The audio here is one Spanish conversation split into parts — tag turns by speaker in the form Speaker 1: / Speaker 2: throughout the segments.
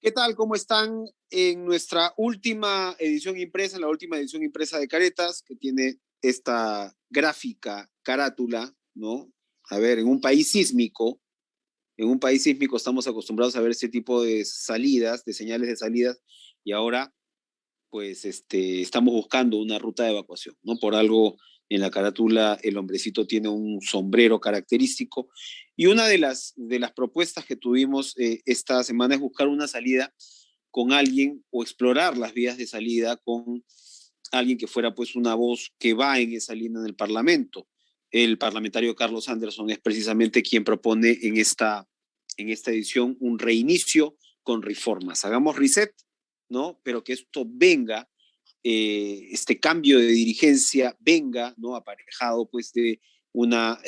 Speaker 1: ¿Qué tal? ¿Cómo están? En nuestra última edición impresa, en la última edición impresa de Caretas, que tiene esta gráfica carátula, ¿no? A ver, en un país sísmico estamos acostumbrados a ver este tipo de salidas, de señales de salidas, y ahora pues estamos buscando una ruta de evacuación, ¿no? Por algo en la carátula el hombrecito tiene un sombrero característico y una de las propuestas que tuvimos esta semana es buscar una salida con alguien o explorar las vías de salida con alguien que fuera pues una voz que va en esa línea en el Parlamento. El parlamentario Carlos Anderson es precisamente quien propone en esta edición un reinicio con reformas. Hagamos reset, ¿no? Pero que esto venga, este cambio de dirigencia venga, ¿no? Aparejado pues de una,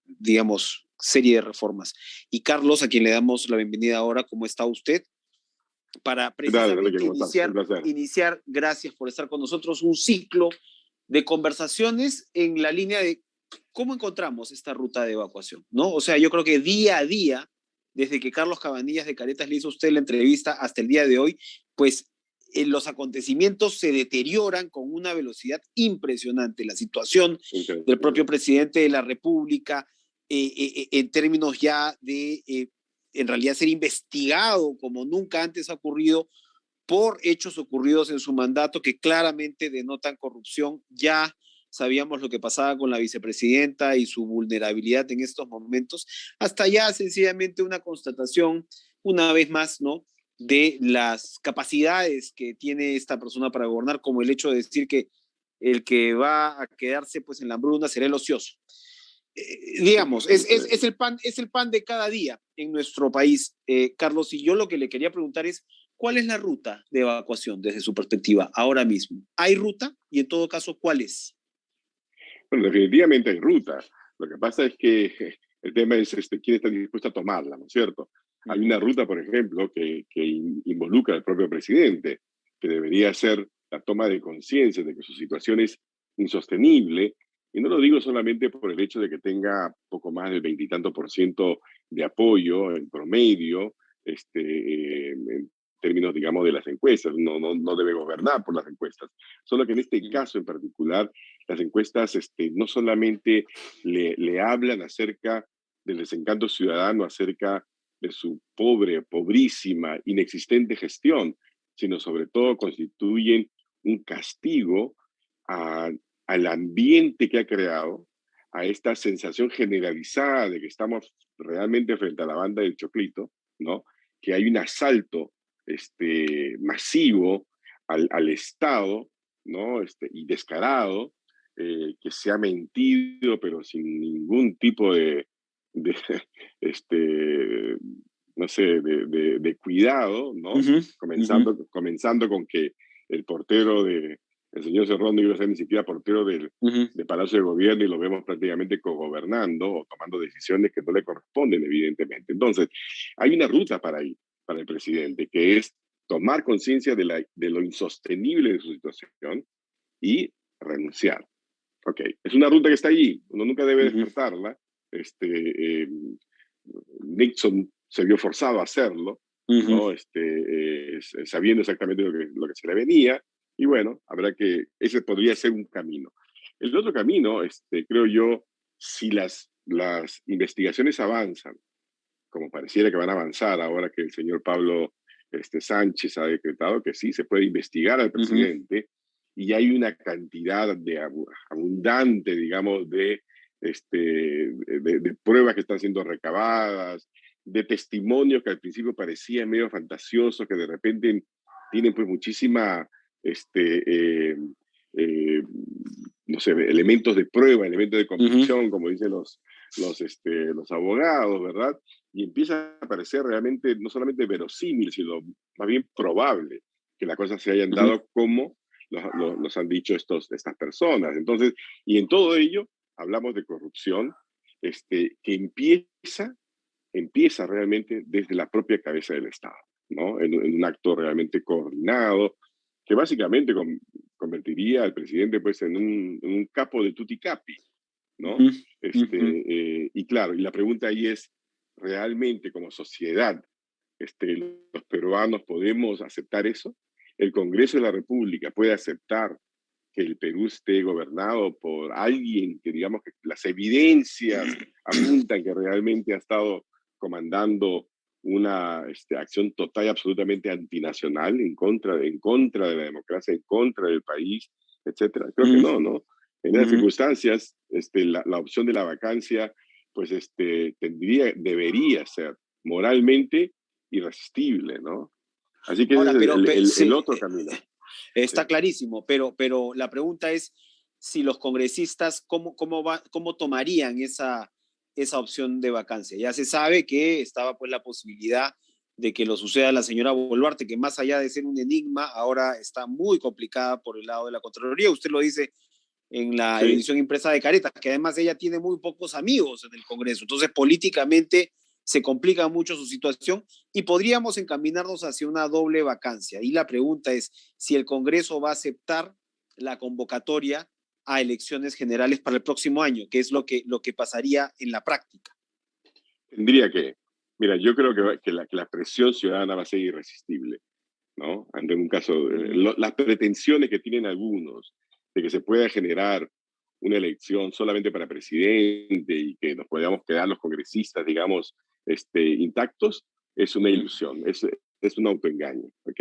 Speaker 1: digamos, serie de reformas. Y Carlos, a quien le damos la bienvenida ahora, ¿cómo está usted? Para
Speaker 2: ¿Qué tal, Enrique?
Speaker 1: precisamente
Speaker 2: ¿Cómo estás? Un placer.
Speaker 1: iniciar, gracias por estar con nosotros, un ciclo de conversaciones en la línea de cómo encontramos esta ruta de evacuación, ¿no? O sea, yo creo que día a día, desde que Carlos Cabanillas de Caretas le hizo a usted la entrevista hasta el día de hoy, pues los acontecimientos se deterioran con una velocidad impresionante. La situación del propio presidente de la República, en términos ya de, en realidad, ser investigado como nunca antes ha ocurrido por hechos ocurridos en su mandato que claramente denotan corrupción. Ya sabíamos lo que pasaba con la vicepresidenta y su vulnerabilidad en estos momentos, hasta ya sencillamente una constatación, una vez más, ¿no? De las capacidades que tiene esta persona para gobernar, como el hecho de decir que el que va a quedarse pues en la hambruna será el ocioso. Digamos, es el pan de cada día en nuestro país, Carlos, y yo lo que le quería preguntar es, ¿cuál es la ruta de evacuación desde su perspectiva ahora mismo? ¿Hay ruta? Y en todo caso, ¿cuál es?
Speaker 2: Bueno, definitivamente hay ruta. Lo que pasa es que el tema es quién está dispuesto a tomarla, ¿no es cierto? Hay una ruta, por ejemplo, que involucra al propio presidente, que debería ser la toma de conciencia de que su situación es insostenible. Y no lo digo solamente por el hecho de que tenga poco más del veintitantos por ciento de apoyo en promedio, en términos, digamos, de las encuestas. No debe gobernar por las encuestas. Solo que en este caso en particular, las encuestas no solamente le hablan acerca del desencanto ciudadano, acerca de su pobrísima, inexistente gestión, sino sobre todo constituyen un castigo a, al ambiente que ha creado, a esta sensación generalizada de que estamos realmente frente a la banda del Choclito, ¿no? Que hay un asalto masivo al Estado, ¿no? Y descarado, que se ha mentido, pero sin ningún tipo de no sé, de cuidado, ¿no? Comenzando con que el portero el señor Cerrón no iba a ser ni siquiera portero de Palacio de Gobierno y lo vemos prácticamente cogobernando o tomando decisiones que no le corresponden, evidentemente. Entonces, hay una ruta para ahí, para el presidente, que es tomar conciencia de lo insostenible de su situación y renunciar. Ok, es una ruta que está allí, uno nunca debe despertarla. Nixon se vio forzado a hacerlo, ¿no? Sabiendo exactamente lo que se le venía, y bueno, ese podría ser un camino. El otro camino, creo yo, si las investigaciones avanzan, como pareciera que van a avanzar ahora que el señor Pablo Sánchez ha decretado que sí, se puede investigar al presidente, y hay una cantidad abundante, digamos, de pruebas que están siendo recabadas, de testimonios que al principio parecían medio fantasiosos, que de repente tienen pues muchísima, eh, no sé, elementos de prueba, elementos de convicción, como dicen los abogados, ¿verdad? Y empieza a parecer realmente no solamente verosímil, sino más bien probable que las cosas se hayan dado como los han dicho estas personas. Entonces, y en todo ello hablamos de corrupción que empieza realmente desde la propia cabeza del Estado, ¿no? En un acto realmente coordinado, que básicamente convertiría al presidente pues, en un capo de tutti capi, ¿no? Y claro, y la pregunta ahí es, ¿realmente como sociedad los peruanos podemos aceptar eso. El Congreso de la República puede aceptar que el Perú esté gobernado por alguien que, digamos, que las evidencias apuntan que realmente ha estado comandando una acción total y absolutamente antinacional en contra de la democracia, en contra del país, etcétera. Creo que no, ¿no? En esas circunstancias, la opción de la vacancia, pues, debería ser moralmente irresistible, ¿no? Así que ese
Speaker 1: Ahora,
Speaker 2: es el
Speaker 1: sí,
Speaker 2: otro camino.
Speaker 1: está
Speaker 2: Sí.
Speaker 1: clarísimo, pero la pregunta es si los congresistas, cómo tomarían esa opción de vacancia. Ya se sabe que estaba pues la posibilidad de que lo suceda a la señora Boluarte, que más allá de ser un enigma, ahora está muy complicada por el lado de la Contraloría. Usted lo dice en la
Speaker 2: Sí.
Speaker 1: edición impresa de Caretas, que además ella tiene muy pocos amigos en el Congreso. Entonces, políticamente se complica mucho su situación y podríamos encaminarnos hacia una doble vacancia. Y la pregunta es si el Congreso va a aceptar la convocatoria a elecciones generales para el próximo año, que es lo que pasaría en la práctica.
Speaker 2: Tendría que. Mira, yo creo que la presión ciudadana va a ser irresistible, ¿no? Ante un caso, las pretensiones que tienen algunos de que se pueda generar una elección solamente para presidente y que nos podamos quedar los congresistas, digamos, intactos, es una ilusión, es un autoengaño, ¿ok?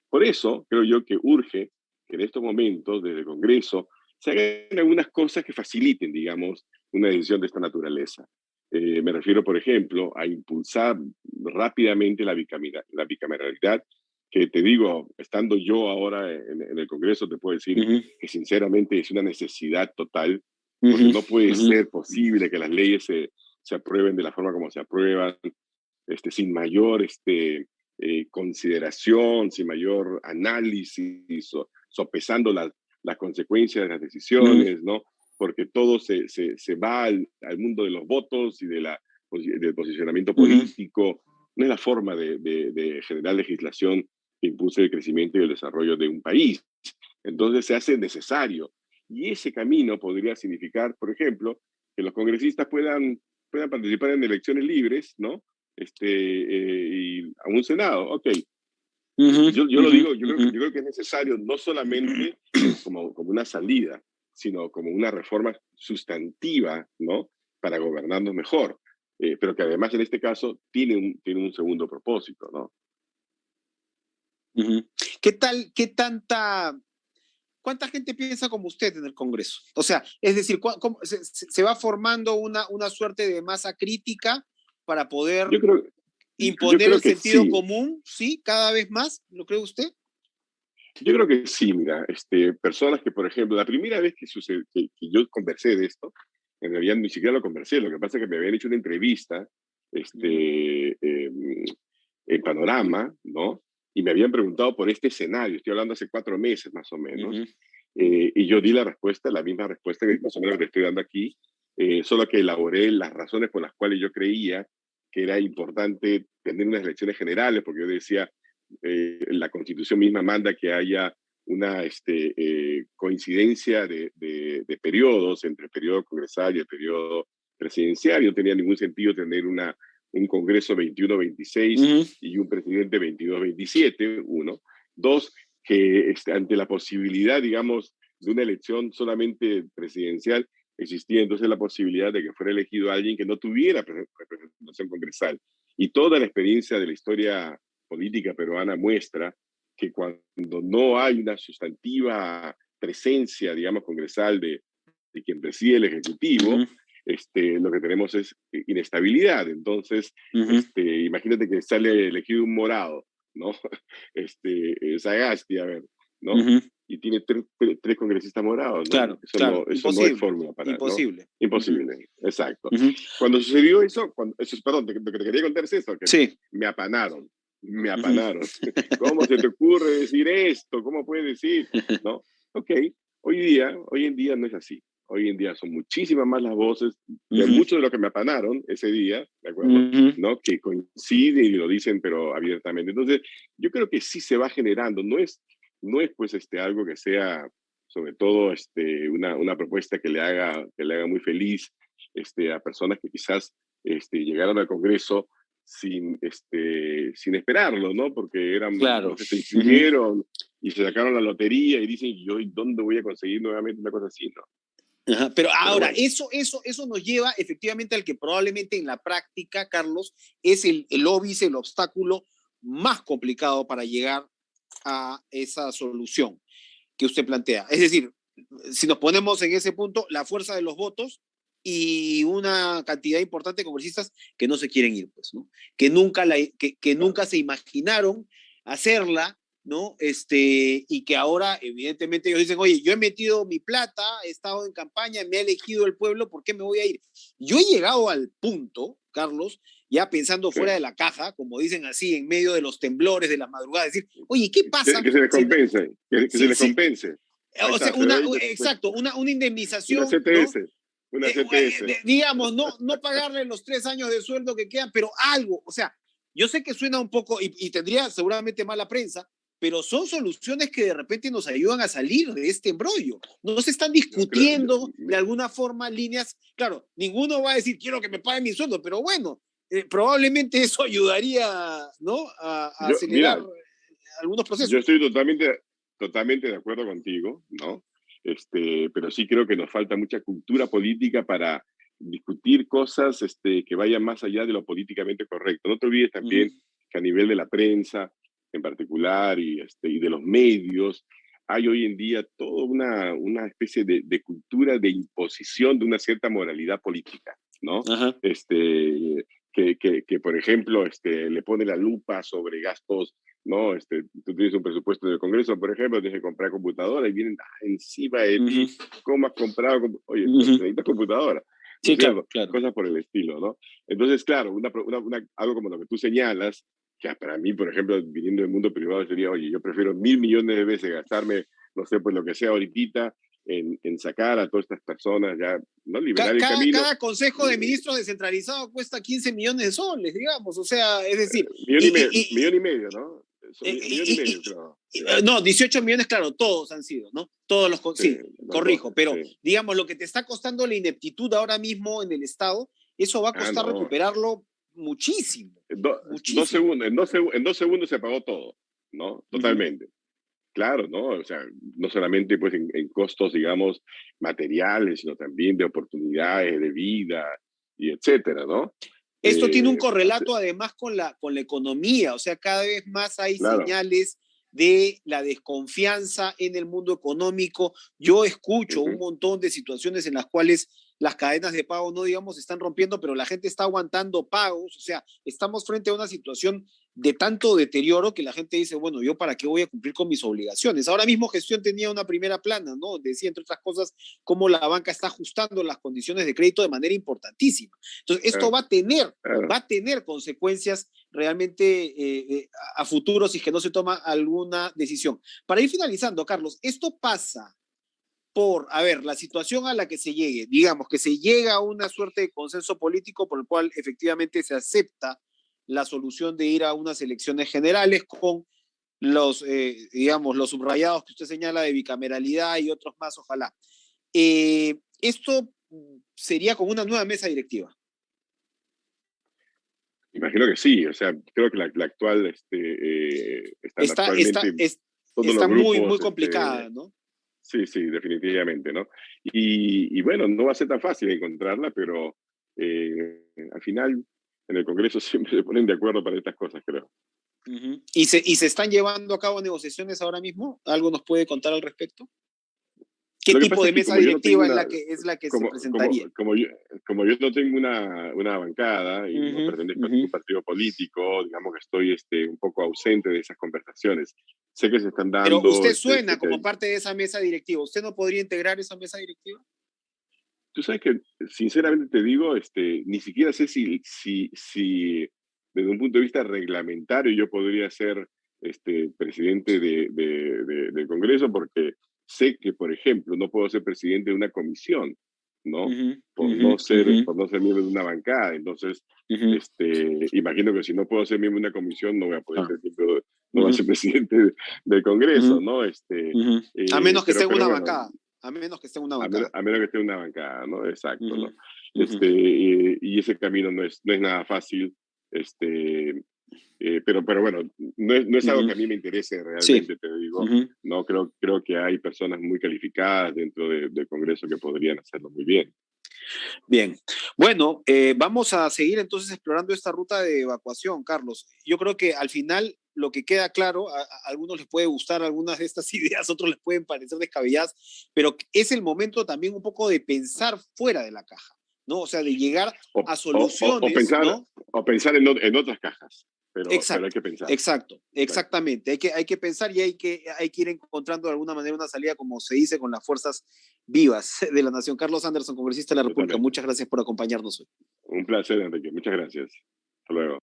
Speaker 2: Por eso creo yo que urge que en estos momentos, desde el Congreso, se hagan algunas cosas que faciliten, digamos, una decisión de esta naturaleza. Me refiero, por ejemplo, a impulsar rápidamente la bicameralidad, que te digo, estando yo ahora en el Congreso, te puedo decir que sinceramente es una necesidad total, porque no puede ser posible que las leyes se aprueben de la forma como se aprueban, sin mayor consideración, sin mayor análisis, sopesando las consecuencias de las decisiones, ¿no? Porque todo se va al mundo de los votos y del posicionamiento político. No es la forma de generar legislación que impulse el crecimiento y el desarrollo de un país. Entonces se hace necesario. Y ese camino podría significar, por ejemplo, que los congresistas puedan participar en elecciones libres, ¿no? Y a un Senado, ok. Yo lo digo, yo creo que es necesario no solamente como una salida, sino como una reforma sustantiva, ¿no? Para gobernarnos mejor, pero que además en este caso tiene un segundo propósito, ¿no?
Speaker 1: ¿Cuánta gente piensa como usted en el Congreso? O sea, es decir, ¿cómo se va formando una suerte de masa crítica para poder
Speaker 2: Yo creo, yo
Speaker 1: imponer
Speaker 2: creo
Speaker 1: el
Speaker 2: que
Speaker 1: sentido
Speaker 2: sí.
Speaker 1: común, ¿sí? Cada vez más, ¿lo cree usted?
Speaker 2: Yo creo que sí, mira, personas que, por ejemplo, la primera vez que yo conversé de esto, en realidad ni siquiera lo conversé, lo que pasa es que me habían hecho una entrevista, en Panorama, ¿no? Y me habían preguntado por este escenario, estoy hablando hace 4 meses más o menos, y yo di la respuesta, la misma respuesta que más o menos le estoy dando aquí, solo que elaboré las razones por las cuales yo creía que era importante tener unas elecciones generales, porque yo decía, la Constitución misma manda que haya una coincidencia de periodos entre el periodo congresal y el periodo presidencial. No tenía ningún sentido tener un Congreso 21-26 y un presidente 22-27, uno. Dos, que ante la posibilidad, digamos, de una elección solamente presidencial, existía entonces la posibilidad de que fuera elegido alguien que no tuviera representación congresal. Y toda la experiencia de la historia política peruana muestra que cuando no hay una sustantiva presencia, digamos, congresal de quien preside el Ejecutivo, lo que tenemos es inestabilidad. Entonces, imagínate que sale elegido un morado, ¿no? Sagasti, a ver, ¿no? Y tiene tres congresistas morados, ¿no?
Speaker 1: Claro, claro,
Speaker 2: Eso no es
Speaker 1: imposible,
Speaker 2: fórmula para, ¿no?
Speaker 1: imposible.
Speaker 2: Imposible, exacto. Cuando sucedió eso, perdón, lo que te quería contar es eso, que
Speaker 1: Sí.
Speaker 2: me apanaron, me apanaron. ¿Cómo se te ocurre decir esto? ¿Cómo puedes decir? ¿No? Ok, hoy en día no es así. Hoy en día son muchísimas más las voces de muchos de los que me apanaron ese día, ¿de acuerdo? ¿No? Que coinciden y lo dicen, pero abiertamente. Entonces, yo creo que sí se va generando. No es pues algo que sea, sobre todo, una propuesta que le haga muy feliz a personas que quizás llegaron al Congreso sin esperarlo, ¿no? Porque
Speaker 1: Claro.
Speaker 2: no sé, se inscribieron y se sacaron la lotería y dicen, yo, ¿dónde voy a conseguir nuevamente una cosa así? ¿No?
Speaker 1: Ajá, pero ahora,
Speaker 2: bueno.
Speaker 1: eso nos lleva efectivamente al que probablemente en la práctica, Carlos, es el óbice, el obstáculo más complicado para llegar a esa solución que usted plantea. Es decir, si nos ponemos en ese punto, la fuerza de los votos y una cantidad importante de congresistas que no se quieren ir, pues, ¿no? Que nunca se imaginaron hacerla, ¿no? Y que ahora, evidentemente, ellos dicen, oye, yo he metido mi plata, he estado en campaña, me ha elegido el pueblo, ¿por qué me voy a ir? Yo he llegado al punto, Carlos, ya pensando fuera de la caja, como dicen así, en medio de los temblores de las madrugadas, decir, oye, ¿qué pasa?
Speaker 2: Que se les compense, que se les compense.
Speaker 1: O sea, exacto, una
Speaker 2: Una
Speaker 1: indemnización, ¿no?
Speaker 2: CTS, una CTS.
Speaker 1: Digamos, no pagarle los 3 años de sueldo que quedan, pero algo, o sea, yo sé que suena un poco, y tendría seguramente mala prensa, pero son soluciones que de repente nos ayudan a salir de este embrollo. No se están discutiendo de alguna forma líneas, claro, ninguno va a decir, quiero que me paguen mi sueldo, pero bueno, probablemente eso ayudaría, ¿no? A acelerar algunos procesos.
Speaker 2: Yo estoy totalmente de acuerdo contigo, ¿no? Pero sí creo que nos falta mucha cultura política para discutir cosas que vayan más allá de lo políticamente correcto. No te olvides también que a nivel de la prensa en particular y de los medios, hay hoy en día toda una especie de cultura de imposición de una cierta moralidad política, ¿no?
Speaker 1: Ajá.
Speaker 2: Que, por ejemplo, le pone la lupa sobre gastos, ¿no? Tú tienes un presupuesto del Congreso, por ejemplo, tienes que comprar computadora y vienen encima de ti, ¿cómo has comprado? Oye, necesitas computadora.
Speaker 1: Sí,
Speaker 2: ¿no?
Speaker 1: claro.
Speaker 2: Cosas por el estilo, ¿no? Entonces, claro, algo como lo que tú señalas, que para mí, por ejemplo, viniendo del mundo privado, sería, oye, yo prefiero 1.000 millones de veces gastarme, no sé, pues lo que sea ahorita, en sacar a todas estas personas, ya, ¿no? Liberar el camino.
Speaker 1: Cada consejo de ministros descentralizado cuesta 15 millones de soles, digamos, o sea, es decir...
Speaker 2: millón y medio, ¿no? Millón y medio, creo.
Speaker 1: No, 18 millones, claro, todos han sido, ¿no? Todos los... Sí, corrijo, pero digamos, lo que te está costando la ineptitud ahora mismo en el Estado, eso va a costar recuperarlo muchísimo.
Speaker 2: Muchísimo. En 2 segundos se apagó todo, ¿no? Totalmente. Claro, ¿no? O sea, no solamente pues en costos, digamos, materiales, sino también de oportunidades, de vida, y etcétera, ¿no?
Speaker 1: Esto tiene un correlato además con la economía, o sea, cada vez más hay señales de la desconfianza en el mundo económico. Yo escucho un montón de situaciones en las cuales las cadenas de pago no, digamos, se están rompiendo, pero la gente está aguantando pagos, o sea, estamos frente a una situación de tanto deterioro que la gente dice, bueno, ¿yo para qué voy a cumplir con mis obligaciones? Ahora mismo Gestión tenía una primera plana, ¿no? Decía, entre otras cosas, cómo la banca está ajustando las condiciones de crédito de manera importantísima. Entonces, esto va a tener consecuencias realmente a futuro si es que no se toma alguna decisión. Para ir finalizando, Carlos, esto pasa por, a ver, la situación a la que se llegue, digamos que se llega a una suerte de consenso político por el cual efectivamente se acepta la solución de ir a unas elecciones generales con los, digamos, los subrayados que usted señala de bicameralidad y otros más, ojalá. Esto sería con una nueva mesa directiva.
Speaker 2: Imagino que sí, o sea, creo que la actual
Speaker 1: está
Speaker 2: grupos,
Speaker 1: muy complicada, ¿no?
Speaker 2: Sí, definitivamente, ¿no? Y bueno, no va a ser tan fácil encontrarla, pero al final en el Congreso siempre se ponen de acuerdo para estas cosas, creo.
Speaker 1: ¿Y se están llevando a cabo negociaciones ahora mismo? ¿Algo nos puede contar al respecto? ¿Qué tipo de mesa directiva es la que se presentaría?
Speaker 2: Como yo no tengo una bancada y no pertenezco a ningún partido político, digamos que estoy un poco ausente de esas conversaciones. Sé que se están dando...
Speaker 1: Pero usted suena como parte de esa mesa directiva. ¿Usted no podría integrar esa mesa directiva?
Speaker 2: Tú sabes que, sinceramente te digo, ni siquiera sé si desde un punto de vista reglamentario yo podría ser presidente del Congreso, porque sé que, por ejemplo, no puedo ser presidente de una comisión, ¿no? Por no ser miembro de una bancada. Entonces, imagino que si no puedo ser miembro de una comisión, no voy a poder ser miembro, no voy a ser presidente del Congreso, ¿no?
Speaker 1: A menos que esté en una bancada. A menos que esté en una bancada.
Speaker 2: A menos que esté en una bancada, ¿no? Exacto, ¿no? Y ese camino no es nada fácil, Pero bueno, no es algo que
Speaker 1: Ujú.
Speaker 2: a mí me interese
Speaker 1: Sí.
Speaker 2: realmente, te digo.
Speaker 1: Ujú.
Speaker 2: No creo que hay personas muy calificadas dentro del Congreso que podrían hacerlo muy bien.
Speaker 1: Bien, bueno, vamos a seguir entonces explorando esta ruta de evacuación, Carlos. Yo creo que al final lo que queda claro, a algunos les puede gustar algunas de estas ideas, otros les pueden parecer descabelladas, pero es el momento también un poco de pensar fuera de la caja, ¿no? O sea, de llegar
Speaker 2: O,
Speaker 1: a
Speaker 2: o
Speaker 1: soluciones,
Speaker 2: pensar,
Speaker 1: ¿no?
Speaker 2: o pensar en otras cajas, pero hay
Speaker 1: Exacto,
Speaker 2: que pensar.
Speaker 1: exacto,
Speaker 2: Exacto.
Speaker 1: exactamente. Hay que pensar y hay que ir encontrando de alguna manera una salida, como se dice, con las fuerzas vivas de la nación. Carlos Anderson, congresista de la República,
Speaker 2: Totalmente.
Speaker 1: muchas gracias por acompañarnos hoy.
Speaker 2: Un placer, Enrique. Muchas gracias. Hasta luego.